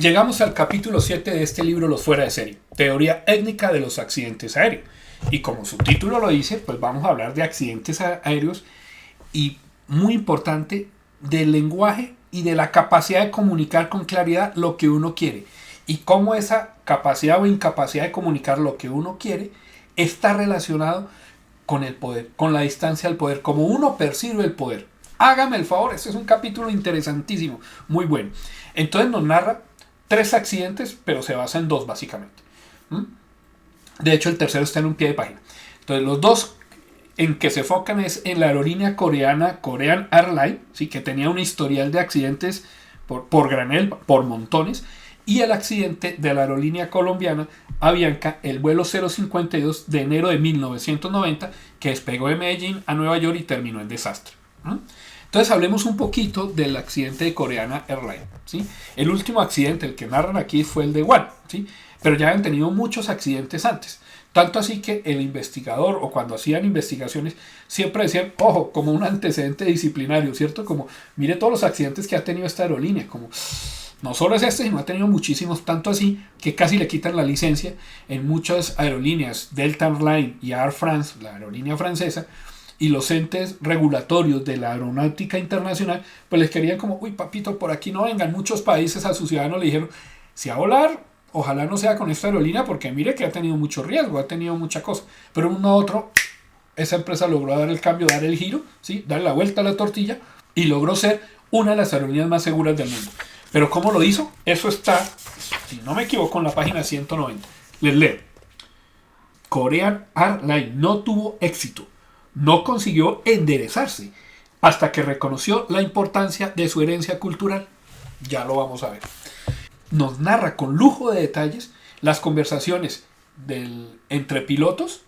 Llegamos al capítulo 7 de este libro, Los fuera de serie, teoría étnica de los accidentes aéreos. Y como su título lo dice, pues vamos a hablar de accidentes aéreos y, muy importante, del lenguaje y de la capacidad de comunicar con claridad lo que uno quiere. Y cómo esa capacidad o incapacidad de comunicar lo que uno quiere está relacionado con el poder, con la distancia al poder, como uno percibe el poder. Hágame el favor, este es un capítulo interesantísimo, muy bueno. Entonces nos narra 3 accidentes, pero se basa en 2 básicamente. De hecho, el tercero está en un pie de página. Entonces, los 2 en que se enfocan es en la aerolínea coreana Korean Airlines, ¿sí? Que tenía un historial de accidentes por granel, por montones, y el accidente de la aerolínea colombiana Avianca, el vuelo 052 de enero de 1990, que despegó de Medellín a Nueva York y terminó en desastre. Entonces hablemos un poquito del accidente de Korean Airlines, ¿sí? El último accidente, el que narran aquí, fue el de One, ¿sí? Pero ya han tenido muchos accidentes antes. Tanto así que el investigador, o cuando hacían investigaciones, siempre decían, ojo, como un antecedente disciplinario, ¿cierto? Como, mire todos los accidentes que ha tenido esta aerolínea, como no solo es este, sino ha tenido muchísimos, tanto así que casi le quitan la licencia en muchas aerolíneas, Delta Airlines y Air France, la aerolínea francesa, y los entes regulatorios de la aeronáutica internacional, pues les querían como, uy papito, por aquí no vengan. Muchos países a sus ciudadanos le dijeron, si va a volar, ojalá no sea con esta aerolínea, porque mire que ha tenido mucho riesgo, ha tenido mucha cosa. Pero uno u otro, esa empresa logró dar el cambio, dar el giro, ¿sí? Darle la vuelta a la tortilla, y logró ser una de las aerolíneas más seguras del mundo. Pero ¿cómo lo hizo? Eso está, si no me equivoco, en la página 190. Les leo. Korean Airlines no tuvo éxito. No consiguió enderezarse hasta que reconoció la importancia de su herencia cultural. Ya lo vamos a ver. Nos narra con lujo de detalles las conversaciones entre pilotos,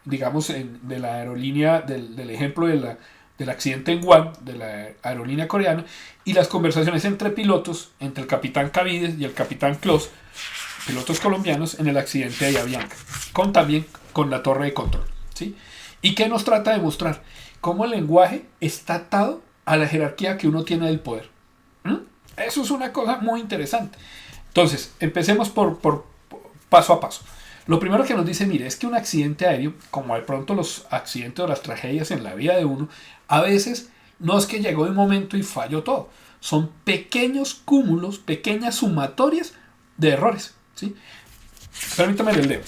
digamos, de la aerolínea, del ejemplo del accidente en Guam, de la aerolínea coreana, y las conversaciones entre pilotos, entre el capitán Caviedes y el capitán Clos, pilotos colombianos, en el accidente de Avianca, también con la torre de control, ¿sí? ¿Y qué nos trata de mostrar? Cómo el lenguaje está atado a la jerarquía que uno tiene del poder. Eso es una cosa muy interesante. Entonces, empecemos por paso a paso. Lo primero que nos dice, mire, es que un accidente aéreo, como de pronto los accidentes o las tragedias en la vida de uno, a veces no es que llegó de un momento y falló todo. Son pequeños cúmulos, pequeñas sumatorias de errores, ¿sí? Permítame el leo.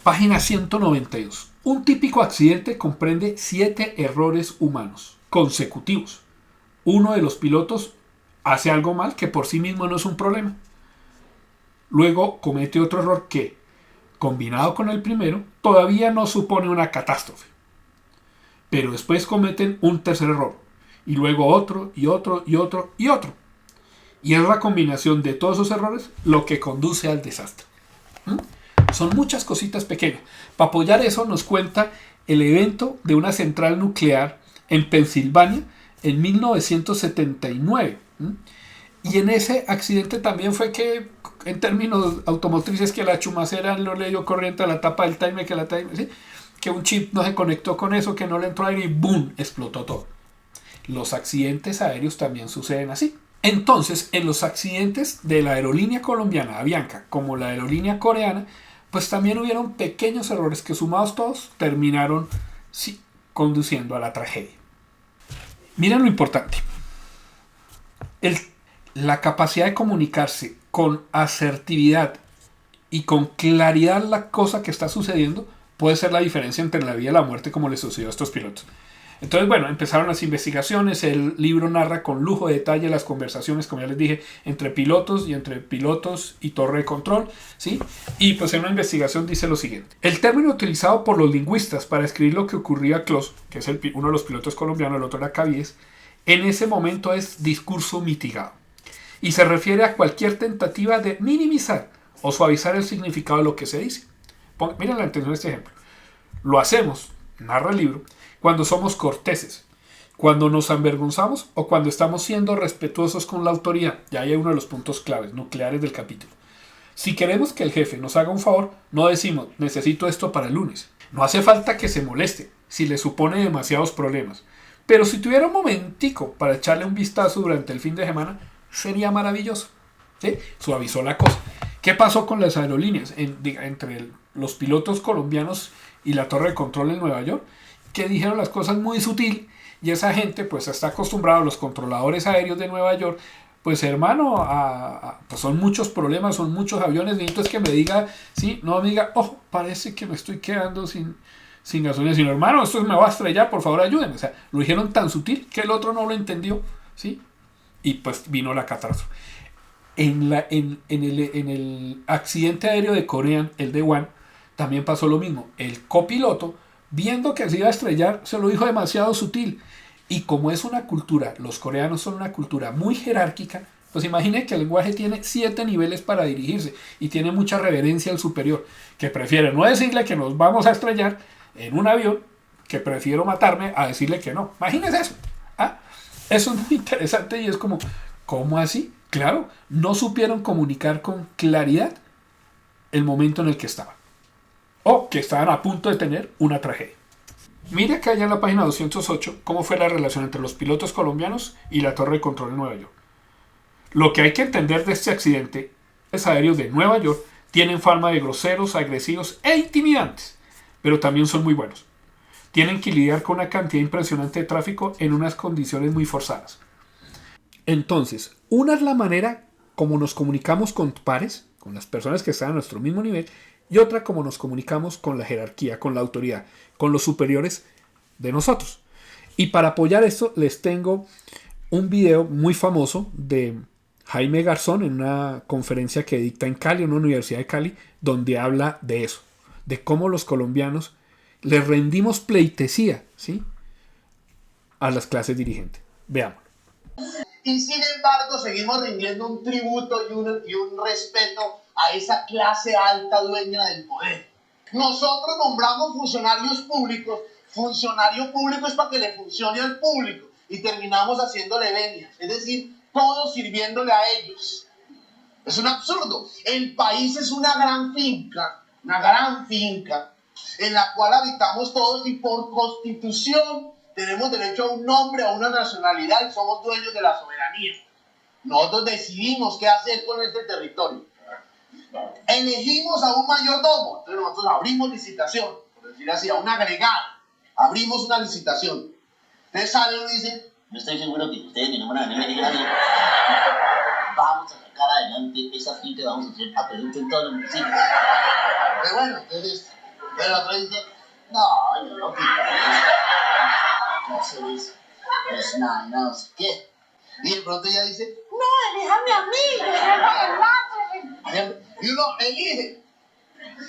Página 192. Un típico accidente comprende 7 errores humanos consecutivos. Uno de los pilotos hace algo mal que por sí mismo no es un problema. Luego comete otro error que, combinado con el primero, todavía no supone una catástrofe. Pero después cometen un tercer error. Y luego otro, y otro, y otro, y otro. Y es la combinación de todos esos errores lo que conduce al desastre. Son muchas cositas pequeñas. Para apoyar eso nos cuenta el evento de una central nuclear en Pensilvania en 1979. Y en ese accidente también fue que, en términos automotrices, que la chumacera no le dio corriente a la tapa del timer, ¿sí? Que un chip no se conectó con eso, que no le entró aire y ¡boom! Explotó todo. Los accidentes aéreos también suceden así. Entonces, en los accidentes de la aerolínea colombiana Avianca, como la aerolínea coreana, pues también hubieron pequeños errores que, sumados todos, terminaron conduciendo a la tragedia. Miren lo importante. La capacidad de comunicarse con asertividad y con claridad la cosa que está sucediendo puede ser la diferencia entre la vida y la muerte, como les sucedió a estos pilotos. Entonces, bueno, empezaron las investigaciones. El libro narra con lujo de detalle las conversaciones, como ya les dije, entre pilotos y torre de control, ¿sí? Y pues en una investigación dice lo siguiente. El término utilizado por los lingüistas para escribir lo que ocurría a Clos, que es uno de los pilotos colombianos, el otro era Caviedes, en ese momento es discurso mitigado. Y se refiere a cualquier tentativa de minimizar o suavizar el significado de lo que se dice. Miren la intención de este ejemplo. Lo hacemos, narra el libro, cuando somos corteses, cuando nos avergonzamos o cuando estamos siendo respetuosos con la autoridad. Ya hay uno de los puntos claves, nucleares del capítulo. Si queremos que el jefe nos haga un favor, no decimos, necesito esto para el lunes. No hace falta que se moleste si le supone demasiados problemas. Pero si tuviera un momentico para echarle un vistazo durante el fin de semana, sería maravilloso. ¿Sí? Suavizó la cosa. ¿Qué pasó con las aerolíneas entre los pilotos colombianos y la torre de control en Nueva York? Que dijeron las cosas muy sutil y esa gente pues está acostumbrada, los controladores aéreos de Nueva York, pues hermano, pues son muchos problemas, son muchos aviones, necesito es que me diga, sí, no me diga, oh, parece que me estoy quedando sin gasolina, sino hermano, esto me va a estrellar, por favor ayúdenme. O sea, lo dijeron tan sutil que el otro no lo entendió, ¿sí? Y pues vino la catástrofe. En el accidente aéreo de Corea, el de One, también pasó lo mismo. El copiloto, viendo que se iba a estrellar, se lo dijo demasiado sutil. Y como es una cultura, los coreanos son una cultura muy jerárquica, pues imagine que el lenguaje tiene 7 niveles para dirigirse y tiene mucha reverencia al superior, que prefiere no decirle que nos vamos a estrellar en un avión, que prefiero matarme a decirle que no. Imagínese eso. ¿Ah? Eso es muy interesante y es como, ¿cómo así? Claro, no supieron comunicar con claridad el momento en el que estaban. O que estaban a punto de tener una tragedia. Mire acá ya en la página 208 cómo fue la relación entre los pilotos colombianos y la torre de control en Nueva York. Lo que hay que entender de este accidente es aéreos de Nueva York tienen fama de groseros, agresivos e intimidantes, pero también son muy buenos. Tienen que lidiar con una cantidad impresionante de tráfico en unas condiciones muy forzadas. Entonces, una es la manera como nos comunicamos con pares, con las personas que están a nuestro mismo nivel, y otra como nos comunicamos con la jerarquía, con la autoridad, con los superiores de nosotros. Y para apoyar esto les tengo un video muy famoso de Jaime Garzón en una conferencia que dicta en Cali, en una universidad de Cali, donde habla de eso, de cómo los colombianos les rendimos pleitesía, ¿sí?, a las clases dirigentes. Veamos. Y sin embargo seguimos rindiendo un tributo y un respeto a esa clase alta dueña del poder. Nosotros nombramos funcionarios públicos. Funcionario público es para que le funcione al público y terminamos haciéndole venias, es decir, todos sirviéndole a ellos. Es un absurdo. El país es una gran finca en la cual habitamos todos y por constitución tenemos derecho a un nombre, a una nacionalidad y somos dueños de la soberanía. Nosotros decidimos qué hacer con este territorio. Elegimos a un mayordomo, entonces nosotros abrimos licitación, por decir así, a un agregado. Abrimos una licitación. Entonces sale uno y dice, yo estoy seguro que ustedes me nombran a mí, me digan, vamos a sacar adelante esa finca, vamos a hacer apelucho en todos los municipios. Pero bueno, entonces, el otro dice, no, yo no quiero hacer eso. Pues nada, no sé qué. Y de pronto ella dice, no, elíjame a mí, yo soy el más. Y uno elige.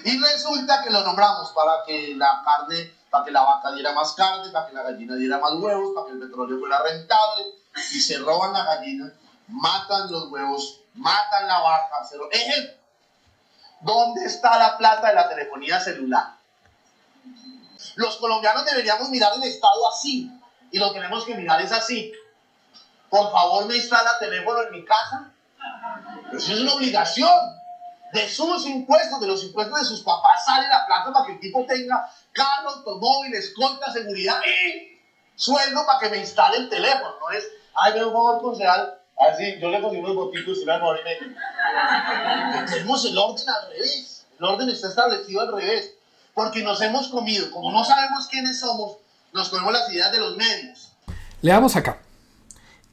Y resulta que lo nombramos para que la carne, para que la vaca diera más carne, para que la gallina diera más huevos, para que el petróleo fuera rentable. Y se roban la gallina, matan los huevos, matan la vaca. Ejemplo, ¿dónde está la plata de la telefonía celular? Los colombianos deberíamos mirar el Estado así, y lo tenemos que mirar es así. Por favor, ¿me instala teléfono en mi casa? Eso es una obligación. De sus impuestos, de los impuestos de sus papás sale la plata para que el tipo tenga carro, automóvil, escolta, seguridad y sueldo para que me instale el teléfono. No es, ay, me un favor, concejal, así, yo le consigo unos botitos y una favor y medio. Tenemos el orden al revés. El orden está establecido al revés. Porque nos hemos comido, como no sabemos quiénes somos, nos comemos las ideas de los medios. Leamos acá.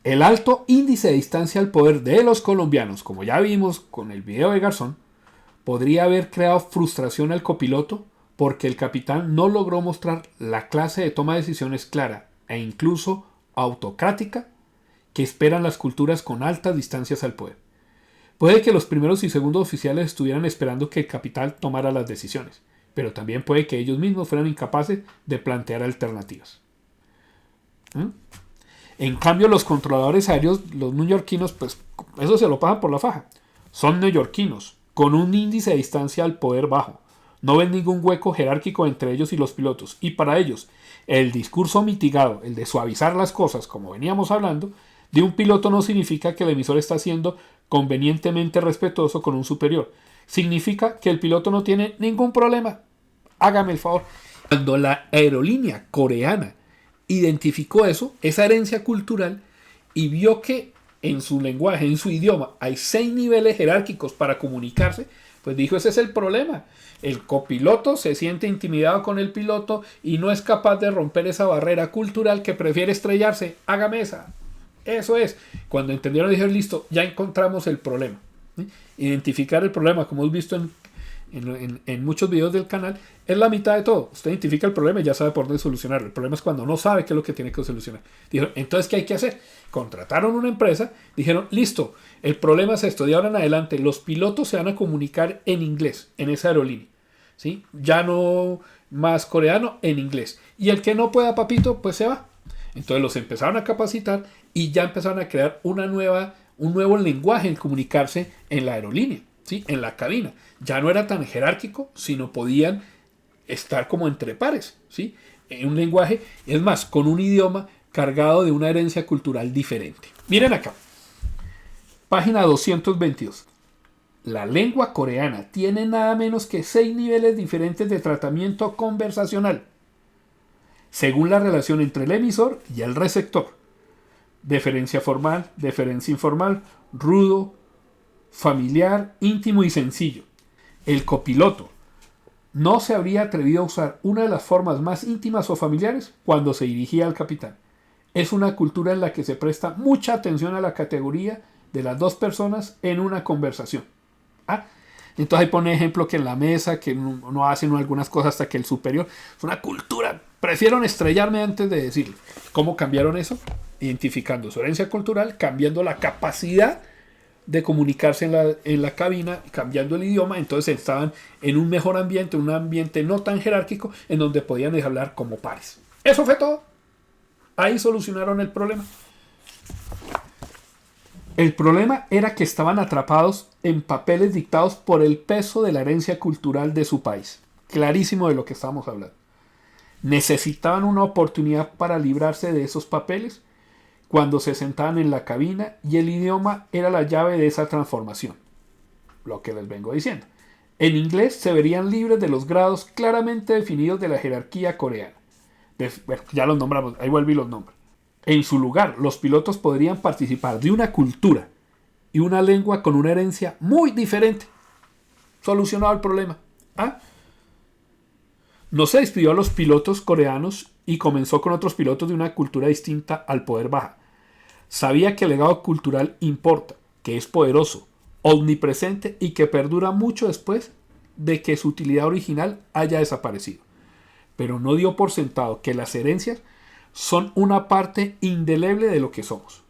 El alto índice de distancia al poder de los colombianos, como ya vimos con el video de Garzón, podría haber creado frustración al copiloto porque el capitán no logró mostrar la clase de toma de decisiones clara e incluso autocrática que esperan las culturas con altas distancias al poder. Puede que los primeros y segundos oficiales estuvieran esperando que el capitán tomara las decisiones, pero también puede que ellos mismos fueran incapaces de plantear alternativas. En cambio, los controladores aéreos, los neoyorquinos, pues eso se lo pasan por la faja. Son neoyorquinos, con un índice de distancia al poder bajo. No ven ningún hueco jerárquico entre ellos y los pilotos. Y para ellos, el discurso mitigado, el de suavizar las cosas, como veníamos hablando, de un piloto no significa que el emisor está siendo convenientemente respetuoso con un superior. Significa que el piloto no tiene ningún problema. Hágame el favor. Cuando la aerolínea coreana identificó eso, esa herencia cultural, y vio que en su lenguaje, en su idioma, hay 6 niveles jerárquicos para comunicarse, pues dijo, ese es el problema. El copiloto se siente intimidado con el piloto y no es capaz de romper esa barrera cultural que prefiere estrellarse. Hágame esa. Eso es. Cuando entendieron, dijeron, listo, ya encontramos el problema. ¿Sí? Identificar el problema, como hemos visto en muchos videos del canal, es la mitad de todo. Usted identifica el problema y ya sabe por dónde solucionarlo. El problema es cuando no sabe qué es lo que tiene que solucionar. Dijeron, entonces, ¿qué hay que hacer? Contrataron una empresa, dijeron, listo, el problema es esto, de ahora en adelante los pilotos se van a comunicar en inglés, en esa aerolínea. ¿Sí? Ya no más coreano, en inglés. Y el que no pueda, papito, pues se va. Entonces los empezaron a capacitar y ya empezaron a crear un nuevo lenguaje en comunicarse en la aerolínea, ¿sí? En la cabina. Ya no era tan jerárquico, sino podían estar como entre pares, ¿sí? En un lenguaje, es más, con un idioma cargado de una herencia cultural diferente. Miren acá, página 222. La lengua coreana tiene nada menos que 6 niveles diferentes de tratamiento conversacional, según la relación entre el emisor y el receptor. Deferencia formal, deferencia informal, rudo, familiar, íntimo y sencillo. El copiloto no se habría atrevido a usar una de las formas más íntimas o familiares cuando se dirigía al capitán. Es una cultura en la que se presta mucha atención a la categoría de las dos personas en una conversación. Entonces ahí pone ejemplo que en la mesa, que no hacen algunas cosas hasta que el superior. Es una cultura. Prefiero estrellarme antes de decirlo. ¿Cómo cambiaron eso? Identificando su herencia cultural, cambiando la capacidad de comunicarse en la cabina, cambiando el idioma. Entonces estaban en un mejor ambiente, un ambiente no tan jerárquico, en donde podían hablar como pares. Eso fue todo. Ahí solucionaron el problema. El problema era que estaban atrapados en papeles dictados por el peso de la herencia cultural de su país. Clarísimo de lo que estamos hablando. Necesitaban una oportunidad para librarse de esos papeles cuando se sentaban en la cabina y el idioma era la llave de esa transformación. Lo que les vengo diciendo. En inglés se verían libres de los grados claramente definidos de la jerarquía coreana. Bueno, ya los nombramos, ahí vuelvo y los nombro. En su lugar, los pilotos podrían participar de una cultura y una lengua con una herencia muy diferente. Solucionado el problema. No se despidió a los pilotos coreanos y comenzó con otros pilotos de una cultura distinta al poder baja. Sabía que el legado cultural importa, que es poderoso, omnipresente y que perdura mucho después de que su utilidad original haya desaparecido. Pero no dio por sentado que las herencias son una parte indeleble de lo que somos.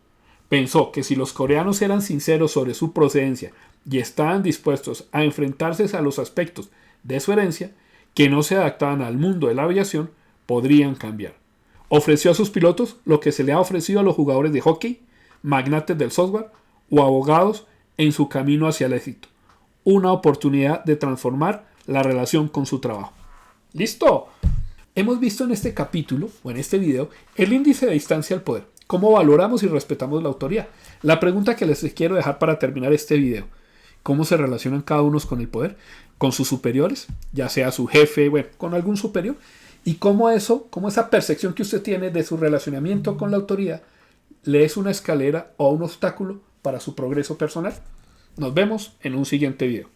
Pensó que si los coreanos eran sinceros sobre su procedencia y estaban dispuestos a enfrentarse a los aspectos de su herencia que no se adaptaban al mundo de la aviación, podrían cambiar. Ofreció a sus pilotos lo que se le ha ofrecido a los jugadores de hockey, magnates del software o abogados en su camino hacia el éxito. Una oportunidad de transformar la relación con su trabajo. ¡Listo! Hemos visto en este capítulo, o en este video, el índice de distancia al poder. Cómo valoramos y respetamos la autoridad. La pregunta que les quiero dejar para terminar este video. ¿Cómo se relacionan cada uno con el poder? Con sus superiores, ya sea su jefe, bueno, con algún superior. Y cómo esa percepción que usted tiene de su relacionamiento con la autoridad le es una escalera o un obstáculo para su progreso personal. Nos vemos en un siguiente video.